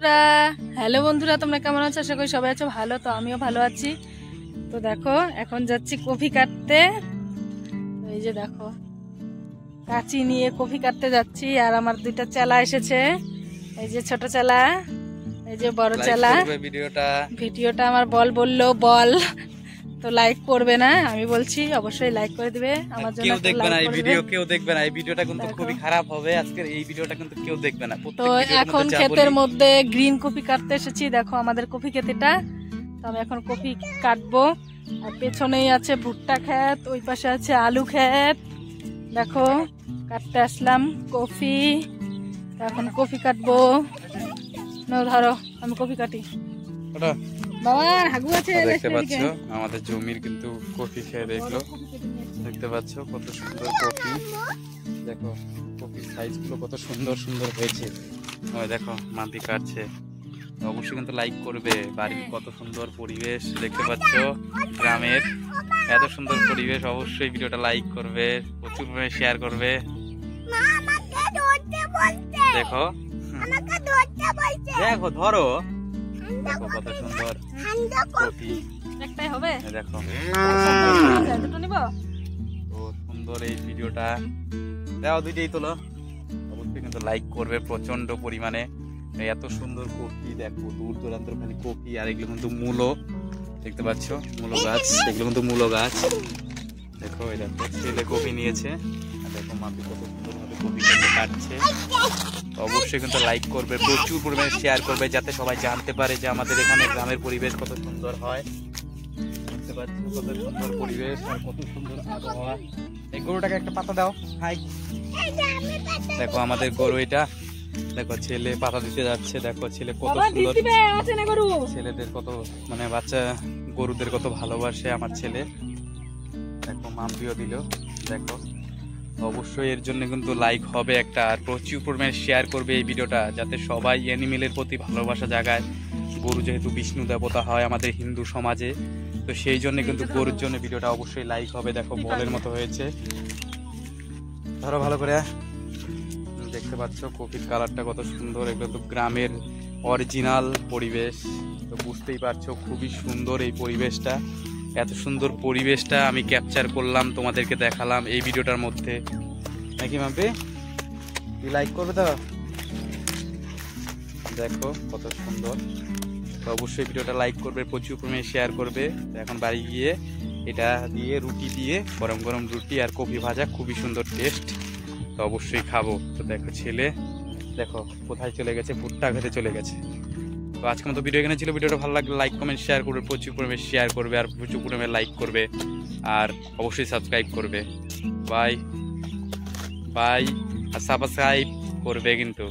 বন্ধুরা, হ্যালো বন্ধুরা, তোমরা কেমন আছো? আশা করি সবাই আছো ভালো। তো আমিও ভালো আছি। তো দেখো, এখন যাচ্ছি কফি কাটতে। এই যে দেখো, কাঁচি নিয়ে কফি কাটতে যাচ্ছি। আর আমার দুইটা চেলা এসেছে, এই যে ছোট চেলা, এই যে বড় চেলা। ভিডিওটা আমার বললো বল, তো লাইক করবে না, আমি বলছি অবশ্যই লাইক করে দিবে। আমার জন্য কেউ দেখবে না এই ভিডিও, কেউ দেখবে না এই ভিডিওটা, কিন্তু খুবই খারাপ হবে আজকের এই ভিডিওটা, কিন্তু কেউ দেখবে না। তো এখন ক্ষেতের মধ্যে গ্রিন কফি কাটতে এসেছি। দেখো আমাদের কফি ক্ষেতটা, তো আমি এখন কফি কাটবো। আর পেছনেই আছে ভুট্টা ক্ষেত, ওই পাশে আছে আলু ক্ষেত। দেখো কাটতে আসলাম কফি, এখন কফি কাটবো। ধরো আমি কফি কাটি। বাবা হাগু আছে, দেখতে পাচ্ছ আমাদের জমির কিন্তু কফি খেয়ে দেখলো, দেখতে পাচ্ছ কত সুন্দর কফি। দেখো কফির সাইজ গুলো কত সুন্দর সুন্দর হয়েছে। ওই দেখো মাটি কাটছে। অবশ্যই কিন্তু লাইক করবে। বাড়ির কত সুন্দর পরিবেশ দেখতে পাচ্ছ, গ্রামের এত সুন্দর পরিবেশ। অবশ্যই ভিডিওটা লাইক করবে, প্রচুর পরিমাণে শেয়ার করবে। দেখো দেখো ধরো, দেখো কত সুন্দর কফি। একটাই হবে, দেখো দুটো নিব। তো সুন্দর এই ভিডিওটা দাও, দুইটাই তোলো। অবশ্যই কিন্তু লাইক করবে প্রচন্ড পরিমাণে। এত সুন্দর কফি দেখো, দূর দূরান্তর খালি কফি। আর এগুলো কিন্তু মূলো, দেখতে পাচ্ছ মূলো গাছ, এগুলো কিন্তু মূলো গাছ। দেখো এই দেখো ছেলে কফি নিয়েছে, দেখো মাটি কত সুন্দর ভাবে কফি কাটছে। অবশ্যই কিন্তু লাইক করবে, প্রচুর পরিমাণে শেয়ার করবে, যাতে সবাই জানতে পারে যে আমাদের এখানে গ্রামের পরিবেশ কত সুন্দর হয়। দেখতে পাচ্ছ কত সুন্দর পরিবেশ আর কত সুন্দর আবহাওয়া। এই গরুটাকে একটা পাতা দাও। হাই, দেখো আমাদের গরু এটা। দেখো ছেলে পাতা দিতে যাচ্ছে। দেখো ছেলে কত সুন্দর, ছেলেদের কত মানে বাচ্চা গরুদের কত ভালোবাসে আমার ছেলে। দেখো মাম্পিও দিল। দেখো অবশ্যই এর জন্য কিন্তু লাইক হবে একটা, আর প্রচুর পরিমাণে শেয়ার করবে এই ভিডিওটা, যাতে সবাই অ্যানিমেলের প্রতি ভালোবাসা জাগায়। গরু যেহেতু বিষ্ণু দেবতা হয় আমাদের হিন্দু সমাজে, তো সেই জন্য কিন্তু গরুর জন্য ভিডিওটা অবশ্যই লাইক হবে। দেখো বলের মতো হয়েছে, ধরো ভালো করে। দেখতে পাচ্ছ কফির কালারটা কত সুন্দর। এগুলো তো গ্রামের অরিজিনাল পরিবেশ, তো বুঝতেই পারছো খুবই সুন্দর এই পরিবেশটা। এত সুন্দর পরিবেশটা আমি ক্যাপচার করলাম, তোমাদেরকে দেখালাম এই ভিডিওটার মধ্যে। নাকি মাম্পি তুই লাইক করবে তো? দেখো কত সুন্দর। তো অবশ্যই ভিডিওটা লাইক করবে, প্রচুর পরিমাণে শেয়ার করবে। এখন বাড়ি গিয়ে এটা দিয়ে রুটি দিয়ে, গরম গরম রুটি আর কফি ভাজা, খুবই সুন্দর টেস্ট। তো অবশ্যই খাবো। তো দেখো ছেলে দেখো কোথায় চলে গেছে, ভুট্টা খেতে চলে গেছে। তো আজকের মতো ভিডিও এখানে ছিল। ভিডিওটা ভালো লাগলে লাইক কমেন্ট শেয়ার করবে, প্রচুর পরিমাণে শেয়ার করবে, আর প্রচুর পরিমাণে লাইক করবে, আর অবশ্যই সাবস্ক্রাইব করবে। বাই বাই, আর সাবস্ক্রাইব করবে কিন্তু।